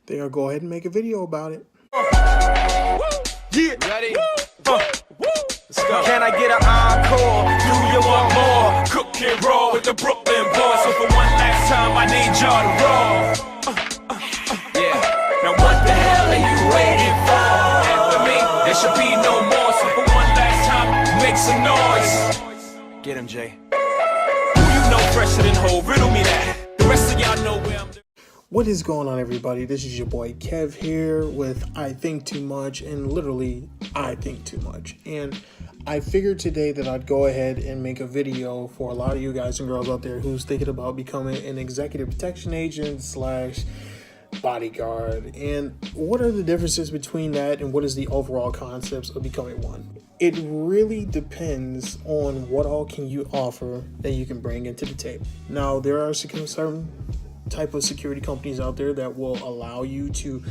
think I'll go ahead and make a video about it. Yeah. Ready? Let's go. Can I get an encore? Do you want more? Cook and roll with the Brooklyn boys. So for one last time, I need y'all to roll. Yeah. Now what the hell are you waiting for? After me, there should be no more. So for one last time, make some noise. Get him, Jay. Who you know fresher than Ho? Riddle me that. The rest of y'all know where I'm. What is going on, everybody? This is your boy Kev here with I Think Too Much, and literally I think too much. And I figured today that I'd go ahead and make a video for a lot of you guys and girls out there who's thinking about becoming an executive protection agent / bodyguard, and what are the differences between that and what is the overall concepts of becoming one. It really depends on what all can you offer that you can bring into the table. Now, there are certain type of security companies out there that will allow you to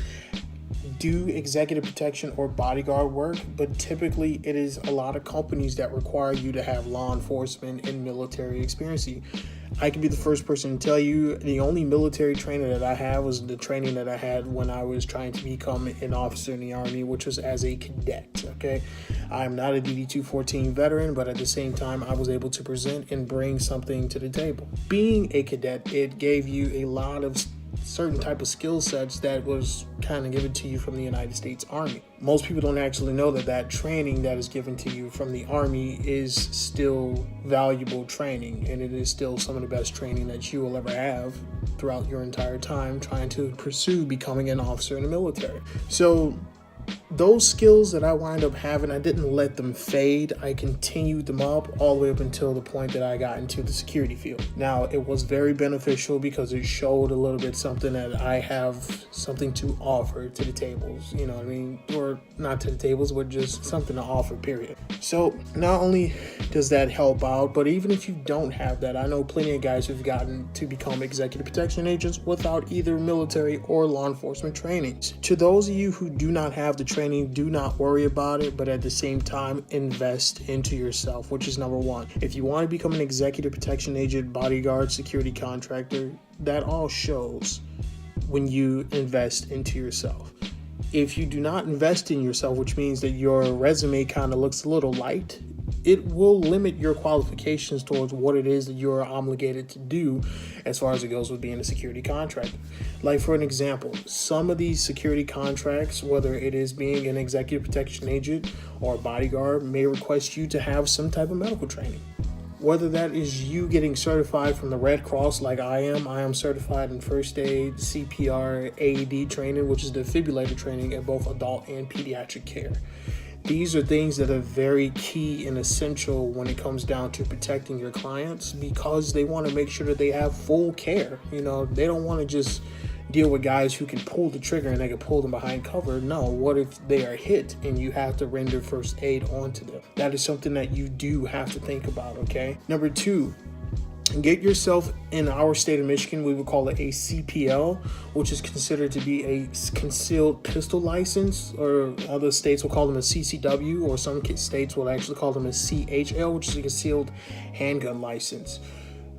do executive protection or bodyguard work, but typically it is a lot of companies that require you to have law enforcement and military experience. I can be the first person to tell you the only military training that I have was the training that I had when I was trying to become an officer in the Army, which was as a cadet. Okay, I'm not a DD-214 veteran, but at the same time I was able to present and bring something to the table. Being a cadet, it gave you a lot of certain type of skill sets that was kind of given to you from the United States Army. Most people don't actually know that training that is given to you from the Army is still valuable training, and it is still some of the best training that you will ever have throughout your entire time trying to pursue becoming an officer in the military. So those skills that I wind up having, I didn't let them fade. I continued them up all the way up until the point that I got into the security field. Now, it was very beneficial because it showed a little bit something that I have something to offer to the tables, you know what I mean? Or not to the tables, but just something to offer, period. So not only does that help out, but even if you don't have that, I know plenty of guys who've gotten to become executive protection agents without either military or law enforcement training. To those of you who do not have the training, do not worry about it, but at the same time, invest into yourself, which is number one. If you want to become an executive protection agent, bodyguard, security contractor, that all shows when you invest into yourself. If you do not invest in yourself, which means that your resume kind of looks a little light, it will limit your qualifications towards what it is that you're obligated to do as far as it goes with being a security contractor. Like, for an example, some of these security contracts, whether it is being an executive protection agent or a bodyguard, may request you to have some type of medical training. Whether that is you getting certified from the Red Cross like I am certified in first aid, CPR, AED training, which is defibrillator training in both adult and pediatric care. These are things that are very key and essential when it comes down to protecting your clients, because they want to make sure that they have full care. You know, they don't want to just deal with guys who can pull the trigger and they can pull them behind cover. No, what if they are hit and you have to render first aid onto them? That is something that you do have to think about, okay? Number two, get yourself, in our state of Michigan, we would call it a CPL, which is considered to be a concealed pistol license, or other states will call them a CCW, or some states will actually call them a CHL, which is a concealed handgun license.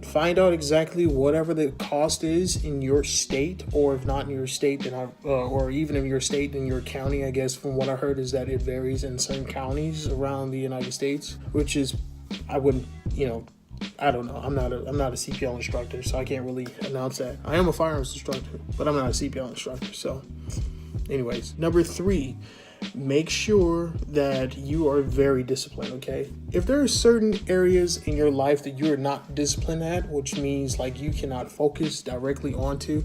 Find out exactly whatever the cost is in your state, or if not in your state, then or even in your state, in your county. I guess from what I heard is that it varies in some counties around the United States, which is, I wouldn't, I don't know. I'm not a CPL instructor, so I can't really announce that. I am a firearms instructor, but I'm not a CPL instructor. So anyways, number three, make sure that you are very disciplined, okay? If there are certain areas in your life that you're not disciplined at, which means like you cannot focus directly onto,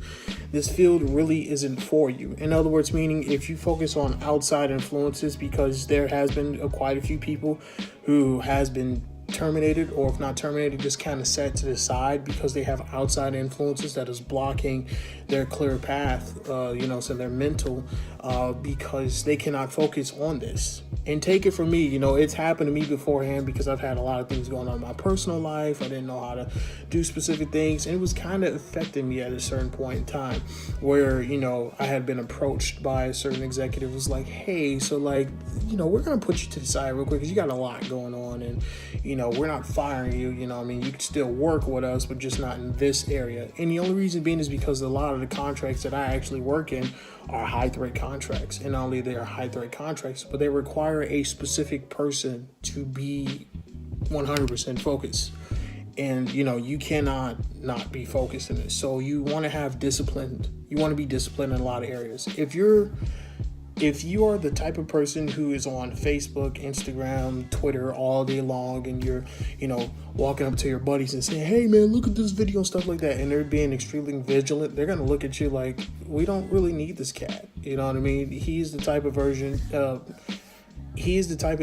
this field really isn't for you. In other words, meaning if you focus on outside influences, because there has been quite a few people who has been terminated, or if not terminated, just kind of set to the side because they have outside influences that is blocking their clear path, so their mental, because they cannot focus on this. And take it from me, it's happened to me beforehand, because I've had a lot of things going on in my personal life. I didn't know how to do specific things, and it was kind of affecting me at a certain point in time where, I had been approached by a certain executive, was like, hey, so we're going to put you to the side real quick because you got a lot going on, and, we're not firing you. You can still work with us, but just not in this area. And the only reason being is because a lot of the contracts that I actually work in are high threat contracts. And not only they are high threat contracts, but they require a specific person to be 100% focused. And, you cannot not be focused in this. So you want to have discipline. You want to be disciplined in a lot of areas. If you are the type of person who is on Facebook, Instagram, Twitter all day long, and you're, walking up to your buddies and saying, hey man, look at this video and stuff like that, and they're being extremely vigilant, they're going to look at you like, we don't really need this cat. You know what I mean? He's the type of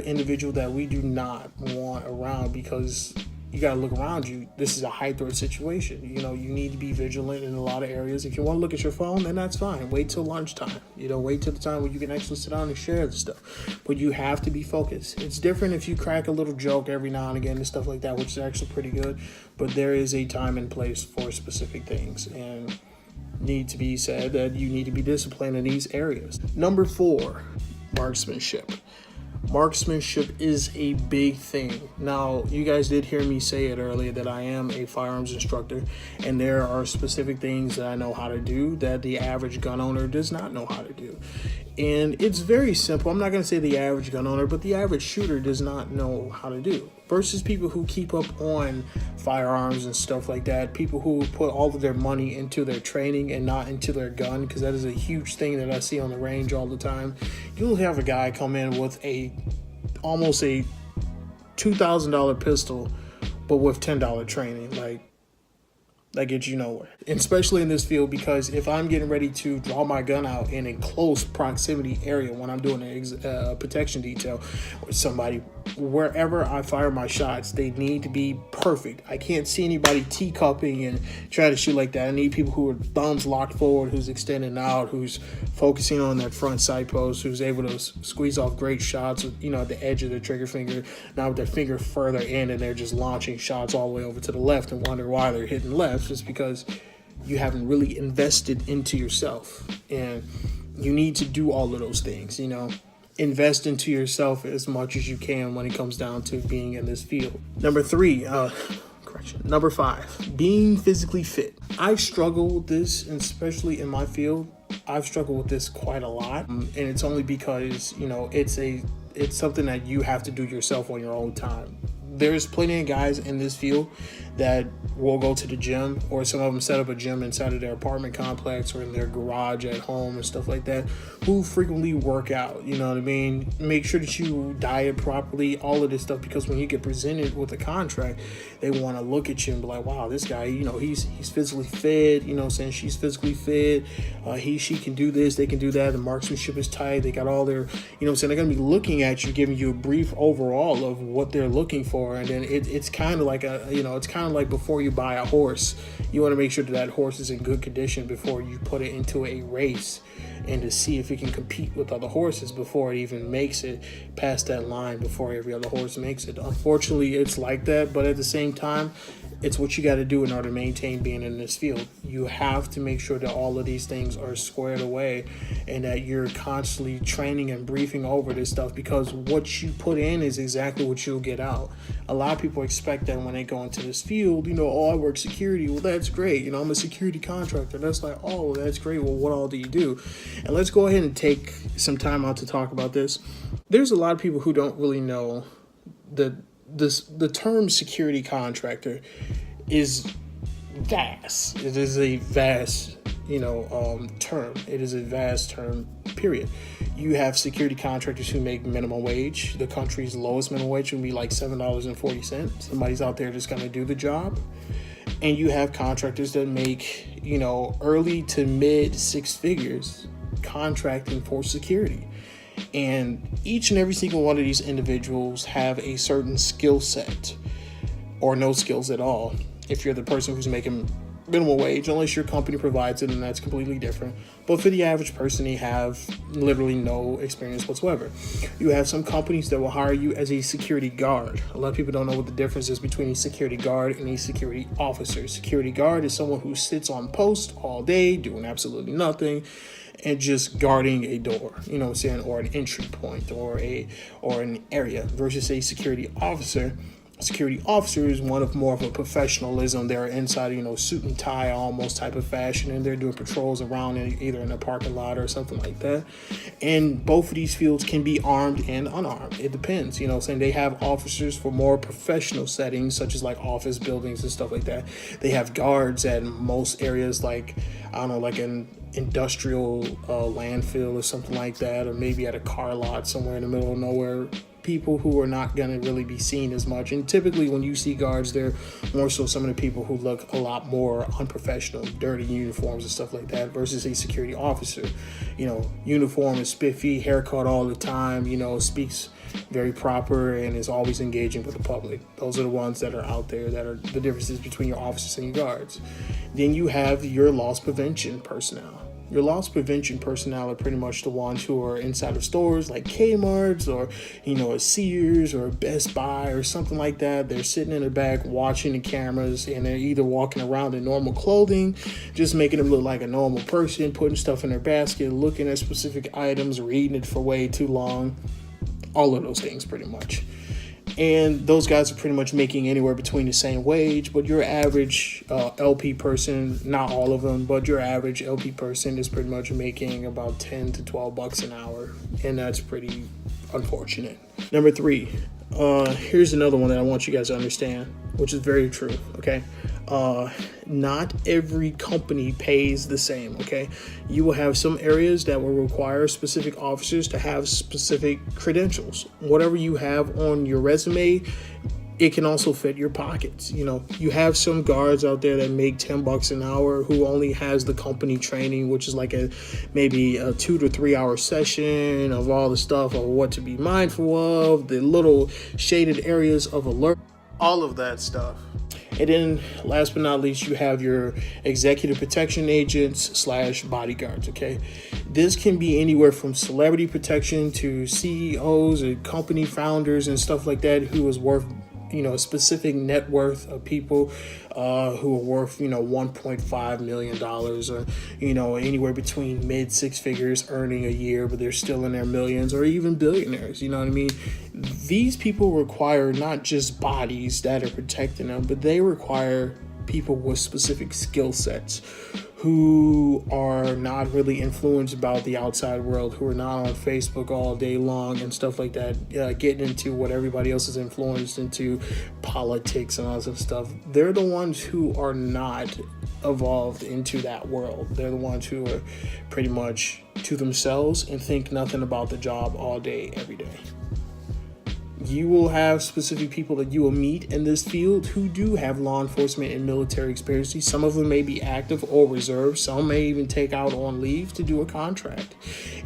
individual that we do not want around, because you got to look around you. This is a high threat situation. You need to be vigilant in a lot of areas. If you want to look at your phone, then that's fine. Wait till lunchtime. Wait till the time when you can actually sit down and share the stuff. But you have to be focused. It's different if you crack a little joke every now and again and stuff like that, which is actually pretty good. But there is a time and place for specific things, and need to be said that you need to be disciplined in these areas. Number 4, marksmanship. Marksmanship is a big thing. Now, you guys did hear me say it earlier that I am a firearms instructor, and there are specific things that I know how to do that the average gun owner does not know how to do. And it's very simple. I'm not going to say the average gun owner, but the average shooter does not know how to do. Versus people who keep up on firearms and stuff like that, people who put all of their money into their training and not into their gun, because that is a huge thing that I see on the range all the time. You'll have a guy come in with almost a $2,000 pistol, but with $10 training. That gets you nowhere, and especially in this field, because if I'm getting ready to draw my gun out in a close proximity area when I'm doing a protection detail with somebody, wherever I fire my shots, they need to be perfect. I can't see anybody teacupping and trying to shoot like that. I need people who are thumbs locked forward, who's extending out, who's focusing on that front sight post, who's able to squeeze off great shots, at the edge of their trigger finger, not with their finger further in, and they're just launching shots all the way over to the left and wonder why they're hitting left. Just because you haven't really invested into yourself, and you need to do all of those things. Invest into yourself as much as you can when it comes down to being in this field. Number 5, being physically fit. I struggle with this, and especially in my field, I've struggled with this quite a lot, and it's only because it's something that you have to do yourself on your own time. There's plenty of guys in this field that will go to the gym, or some of them set up a gym inside of their apartment complex or in their garage at home and stuff like that, who frequently work out. You know what I mean? Make sure that you diet properly, all of this stuff, because when you get presented with a contract, they want to look at you and be like, wow, this guy, he's physically fit, saying she's physically fit, she can do this, they can do that, the marksmanship is tight, they got all their, they're going to be looking at you, giving you a brief overall of what they're looking for. And then it's kind of like like before you buy a horse, you want to make sure that horse is in good condition before you put it into a race, and to see if it can compete with other horses before it even makes it past that line, before every other horse makes it. Unfortunately, it's like that, but at the same time, it's what you got to do in order to maintain being in this field. You have to make sure that all of these things are squared away, and that you're constantly training and briefing over this stuff, because what you put in is exactly what you'll get out. A lot of people expect that when they go into this field, I work security. Well, that's great. I'm a security contractor. That's like, oh, that's great. Well, what all do you do? And let's go ahead and take some time out to talk about this. There's a lot of people who don't really know that the term security contractor is vast. It is a vast, term. It is a vast term, period. You have security contractors who make minimum wage. The country's lowest minimum wage would be like $7.40. Somebody's out there just going to do the job. And you have contractors that make, early to mid 6 figures contracting for security. And each and every single one of these individuals have a certain skill set, or no skills at all. If you're the person who's making minimum wage, unless your company provides it, and that's completely different. But for the average person, they have literally no experience whatsoever. You have some companies that will hire you as a security guard. A lot of people don't know what the difference is between a security guard and a security officer. Security guard is someone who sits on post all day doing absolutely nothing and just guarding a door, or an entry point or an area, versus a security officer security officer is one of more of a professionalism. They're inside, suit and tie almost type of fashion, and they're doing patrols around either in a parking lot or something like that. And both of these fields can be armed and unarmed. It depends, saying they have officers for more professional settings, such as like office buildings and stuff like that. They have guards at most areas, like, I don't know, like an industrial landfill or something like that, or maybe at a car lot somewhere in the middle of nowhere. People who are not going to really be seen as much. And typically when you see guards, they're more so some of the people who look a lot more unprofessional, dirty uniforms and stuff like that, versus a security officer. Uniform is spiffy, haircut all the time, speaks very proper and is always engaging with the public. Those are the ones that are out there that are the differences between your officers and your guards. Then you have your loss prevention personnel. Your loss prevention personnel are pretty much the ones who are inside of stores like Kmart's or, a Sears or Best Buy or something like that. They're sitting in the back watching the cameras, and they're either walking around in normal clothing, just making them look like a normal person, putting stuff in their basket, looking at specific items, reading it for way too long. All of those things pretty much. And those guys are pretty much making anywhere between the same wage, but your average LP person, not all of them, but your average LP person is pretty much making about 10 to 12 bucks an hour. And that's pretty unfortunate. Number 3, here's another one that I want you guys to understand, which is very true. Okay. Not every company pays the same. Okay. You will have some areas that will require specific officers to have specific credentials. Whatever you have on your resume, it can also fit your pockets. You have some guards out there that make 10 bucks an hour who only has the company training, which is like maybe a 2 to 3 hour session of all the stuff of what to be mindful of, the little shaded areas of alert, all of that stuff. And then last but not least, you have your executive protection agents / bodyguards. Okay. This can be anywhere from celebrity protection to CEOs and company founders and stuff like that who is worth, a specific net worth of people who are worth, $1.5 million or, anywhere between mid 6 figures earning a year, but they're still in their millions, or even billionaires. You know what I mean? These people require not just bodies that are protecting them, but they require people with specific skill sets who are not really influenced about the outside world, who are not on Facebook all day long and stuff like that, getting into what everybody else is influenced into, politics and all that stuff. They're the ones who are not evolved into that world. They're the ones who are pretty much to themselves and think nothing about the job all day, every day. You will have specific people that you will meet in this field who do have law enforcement and military experience. Some of them may be active or reserved. Some may even take out on leave to do a contract.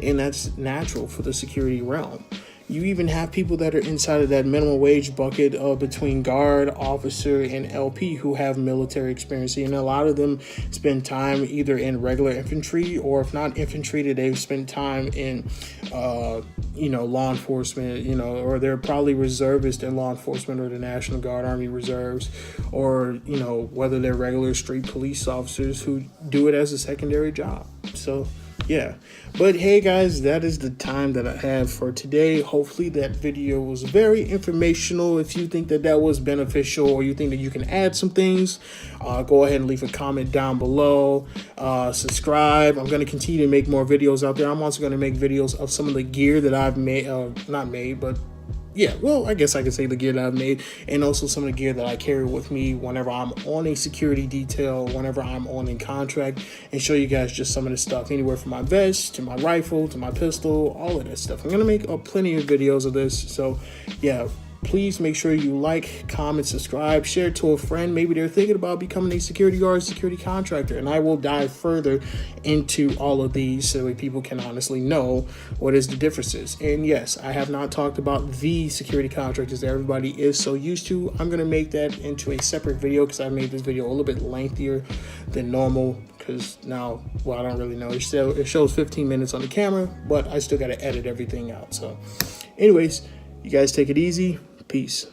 And that's natural for the security realm. You even have people that are inside of that minimum wage bucket between guard, officer, and LP who have military experience. And a lot of them spend time either in regular infantry, or if not infantry, they've spent time in, law enforcement, or they're probably reservists in law enforcement or the National Guard, Army Reserves, or, whether they're regular street police officers who do it as a secondary job. So, yeah. But hey guys, that is the time that I have for today. Hopefully that video was very informational. If you think that was beneficial, or you think that you can add some things, go ahead and leave a comment down below. Subscribe. I'm going to continue to make more videos out there. I'm also going to make videos of some of the gear that I've made, I guess I could say the gear that I've made, and also some of the gear that I carry with me whenever I'm on a security detail, whenever I'm on a contract, and show you guys just some of the stuff, anywhere from my vest to my rifle to my pistol, all of that stuff. I'm going to make plenty of videos of this. So yeah, please make sure you like, comment, subscribe, share it to a friend. Maybe they're thinking about becoming a security guard, security contractor, and I will dive further into all of these so that people can honestly know what is the differences. And yes, I have not talked about the security contractors that everybody is so used to. I'm going to make that into a separate video because I made this video a little bit lengthier than normal, because now, I don't really know. It shows 15 minutes on the camera, but I still got to edit everything out. So anyways, you guys take it easy. Peace.